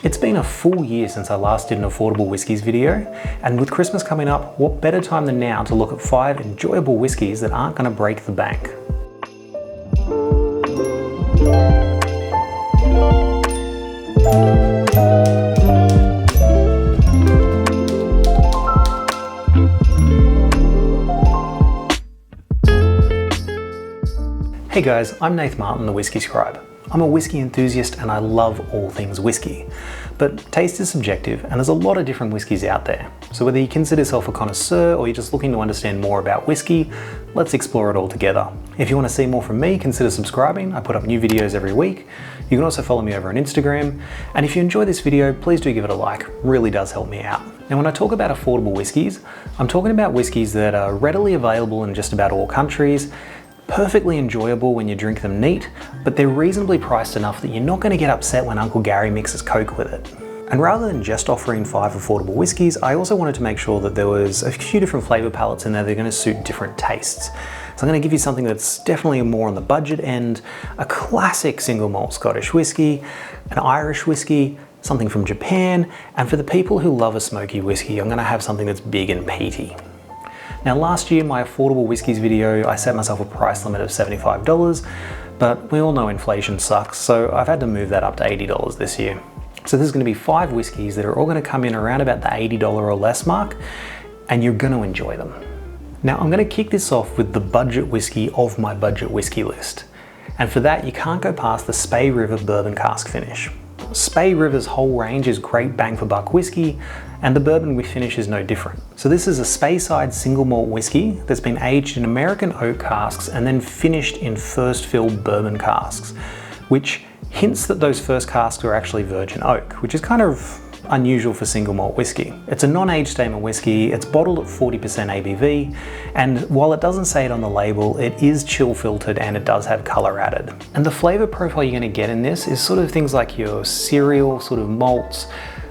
It's been a full year since I last did an Affordable Whiskies video, and with Christmas coming up, what better time than now to look at 5 enjoyable whiskies that aren't going to break the bank. Hey guys, I'm Nath Martyn, the Whisky Scribe. I'm a whiskey enthusiast and I love all things whiskey. But taste is subjective and there's a lot of different whiskies out there. So whether you consider yourself a connoisseur or you're just looking to understand more about whiskey, let's explore it all together. If you want to see more from me, consider subscribing. I put up new videos every week. You can also follow me over on Instagram. And if you enjoy this video, please do give it a like. It really does help me out. Now when I talk about affordable whiskies, I'm talking about whiskies that are readily available in just about all countries, perfectly enjoyable when you drink them neat, but they're reasonably priced enough that you're not going to get upset when Uncle Gary mixes Coke with it. And rather than just offering 5 affordable whiskies, I also wanted to make sure that there was a few different flavour palettes in there that are going to suit different tastes. So I'm going to give you something that's definitely more on the budget end, a classic single malt Scottish whiskey, an Irish whiskey, something from Japan, and for the people who love a smoky whiskey, I'm going to have something that's big and peaty. Now last year, my Affordable Whiskies video, I set myself a price limit of $75, but we all know inflation sucks, so I've had to move that up to $80 this year. So this is going to be 5 whiskies that are all going to come in around about the $80 or less mark, and you're going to enjoy them. Now I'm going to kick this off with the budget whiskey of my budget whiskey list. And for that, you can't go past the Spey River Bourbon Cask finish. Spey River's whole range is great bang for buck whiskey, and the bourbon finish is no different. So this is a Speyside single malt whiskey that's been aged in American oak casks and then finished in first fill bourbon casks, which hints that those first casks are actually virgin oak, which is kind of unusual for single malt whiskey. It's a non-age statement whiskey, it's bottled at 40% ABV, and while it doesn't say it on the label, it is chill filtered and it does have colour added. And the flavour profile you're going to get in this is sort of things like your cereal sort of malts,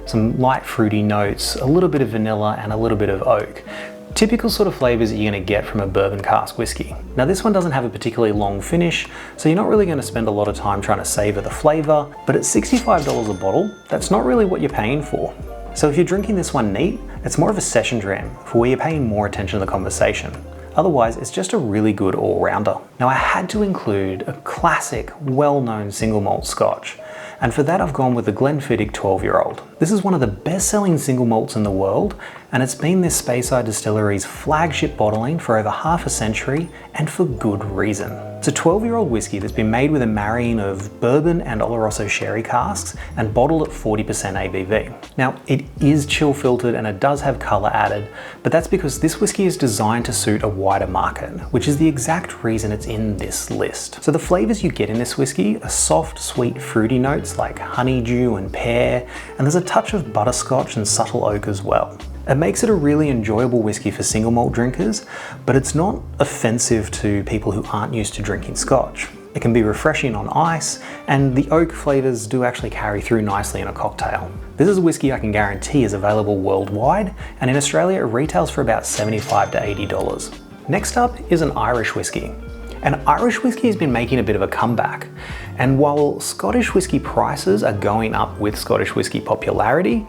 some light fruity notes, a little bit of vanilla and a little bit of oak. Typical sort of flavours that you're going to get from a bourbon cask whiskey. Now this one doesn't have a particularly long finish, so you're not really going to spend a lot of time trying to savour the flavour, but at $65 a bottle, that's not really what you're paying for. So if you're drinking this one neat, it's more of a session dram, for where you're paying more attention to the conversation. Otherwise, it's just a really good all-rounder. Now I had to include a classic, well-known single malt scotch, and for that I've gone with the Glenfiddich 12-year-old. This is one of the best-selling single malts in the world, and it's been this Speyside distillery's flagship bottling for over half a century, and for good reason. It's a 12-year-old whiskey that's been made with a marrying of bourbon and Oloroso sherry casks and bottled at 40% ABV. Now, it is chill filtered and it does have colour added, but that's because this whiskey is designed to suit a wider market, which is the exact reason it's in this list. So the flavours you get in this whiskey are soft, sweet, fruity notes like honeydew and pear, and there's a touch of butterscotch and subtle oak as well. It makes it a really enjoyable whiskey for single malt drinkers, but it's not offensive to people who aren't used to drinking scotch. It can be refreshing on ice, and the oak flavours do actually carry through nicely in a cocktail. This is a whiskey I can guarantee is available worldwide, and in Australia it retails for about $75 to $80. Next up is an Irish whiskey. And Irish whiskey has been making a bit of a comeback. And while Scottish whiskey prices are going up with Scottish whiskey popularity,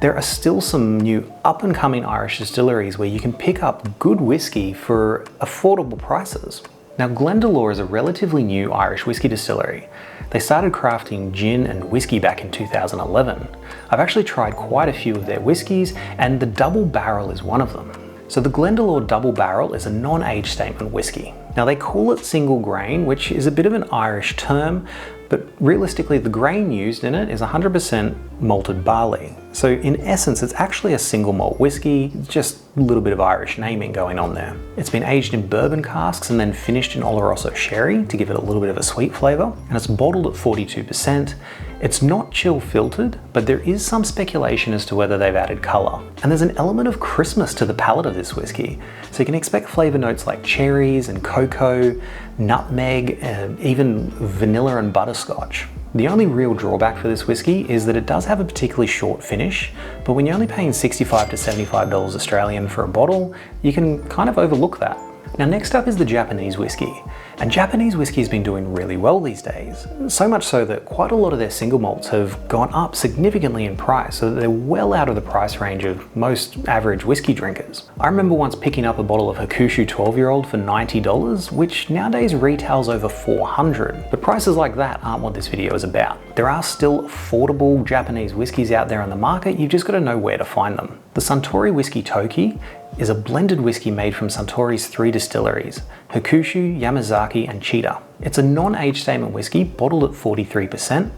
there are still some new up-and-coming Irish distilleries where you can pick up good whiskey for affordable prices. Now Glendel is a relatively new Irish whiskey distillery. They started crafting gin and whiskey back in 2011. I've actually tried quite a few of their whiskies, and the Double Barrel is one of them. So the Glendel Double Barrel is a non-age statement whiskey. Now they call it single grain, which is a bit of an Irish term, but realistically the grain used in it is 100% malted barley. So in essence, it's actually a single malt whiskey, just a little bit of Irish naming going on there. It's been aged in bourbon casks and then finished in Oloroso sherry to give it a little bit of a sweet flavour, and it's bottled at 42%. It's not chill filtered, but there is some speculation as to whether they've added colour. And there's an element of Christmas to the palate of this whiskey, so you can expect flavour notes like cherries and cocoa, nutmeg, and even vanilla and butterscotch. The only real drawback for this whiskey is that it does have a particularly short finish, but when you're only paying $65 to $75 Australian for a bottle, you can kind of overlook that. Now next up is the Japanese whiskey. And Japanese whiskey has been doing really well these days. So much so that quite a lot of their single malts have gone up significantly in price, so that they're well out of the price range of most average whiskey drinkers. I remember once picking up a bottle of Hakushu 12-year-old for $90, which nowadays retails over $400. But prices like that aren't what this video is about. There are still affordable Japanese whiskies out there on the market, you've just got to know where to find them. The Suntory whiskey Toki is a blended whiskey made from Suntory's 3 distilleries, Hakushu, Yamazaki and Cheetah. It's a non-age statement whiskey bottled at 43%,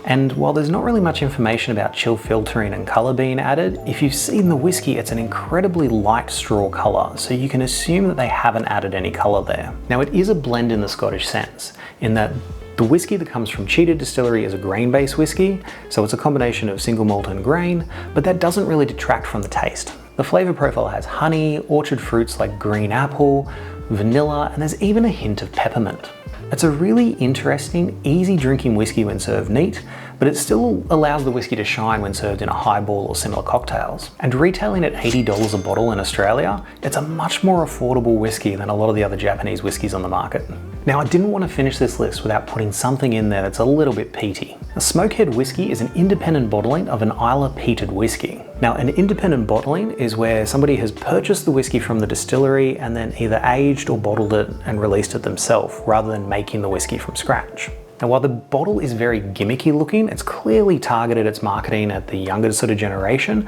and while there's not really much information about chill filtering and colour being added, if you've seen the whiskey it's an incredibly light straw colour, so you can assume that they haven't added any colour there. Now it is a blend in the Scottish sense, in that the whiskey that comes from Cheetah Distillery is a grain-based whiskey, so it's a combination of single malt and grain, but that doesn't really detract from the taste. The flavour profile has honey, orchard fruits like green apple, vanilla, and there's even a hint of peppermint. It's a really interesting, easy drinking whiskey when served neat, but it still allows the whiskey to shine when served in a highball or similar cocktails. And retailing at $80 a bottle in Australia, it's a much more affordable whiskey than a lot of the other Japanese whiskies on the market. Now, I didn't want to finish this list without putting something in there that's a little bit peaty. A Smokehead whiskey is an independent bottling of an Islay peated whiskey. Now, an independent bottling is where somebody has purchased the whiskey from the distillery and then either aged or bottled it and released it themselves, rather than making the whiskey from scratch. Now, while the bottle is very gimmicky looking, it's clearly targeted its marketing at the younger sort of generation,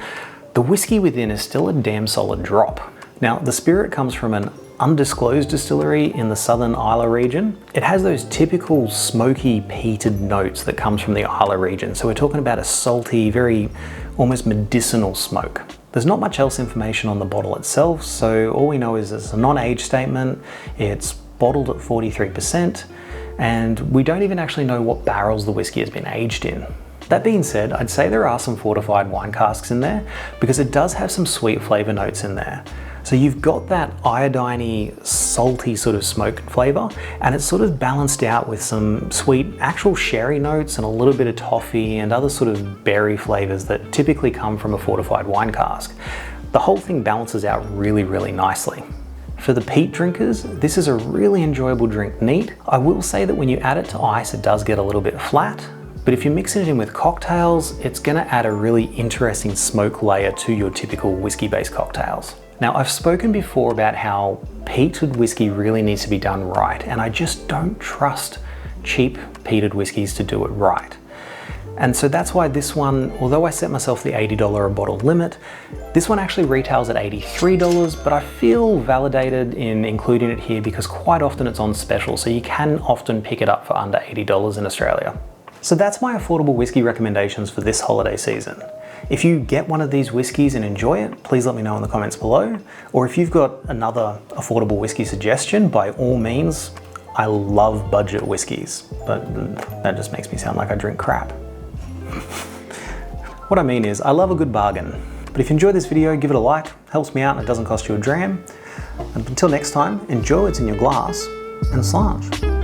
the whiskey within is still a damn solid drop. Now, the spirit comes from an undisclosed distillery in the southern Islay region. It has those typical smoky peated notes that comes from the Islay region. So we're talking about a salty, very almost medicinal smoke. There's not much else information on the bottle itself, so all we know is it's a non-age statement, it's bottled at 43%, and we don't even actually know what barrels the whiskey has been aged in. That being said, I'd say there are some fortified wine casks in there because it does have some sweet flavour notes in there. So you've got that iodine-y, salty sort of smoke flavour, and it's sort of balanced out with some sweet actual sherry notes and a little bit of toffee and other sort of berry flavours that typically come from a fortified wine cask. The whole thing balances out really, really nicely. For the peat drinkers, this is a really enjoyable drink neat. I will say that when you add it to ice, it does get a little bit flat, but if you're mixing it in with cocktails, it's gonna add a really interesting smoke layer to your typical whiskey-based cocktails. Now, I've spoken before about how peated whiskey really needs to be done right, and I just don't trust cheap peated whiskies to do it right. And so that's why this one, although I set myself the $80 a bottle limit, this one actually retails at $83, but I feel validated in including it here because quite often it's on special, so you can often pick it up for under $80 in Australia. So that's my affordable whiskey recommendations for this holiday season. If you get one of these whiskies and enjoy it, please let me know in the comments below. Or if you've got another affordable whiskey suggestion, by all means. I love budget whiskies, but that just makes me sound like I drink crap. What I mean is, I love a good bargain. But if you enjoyed this video, give it a like, helps me out and it doesn't cost you a dram. And until next time, enjoy what's in your glass and slange.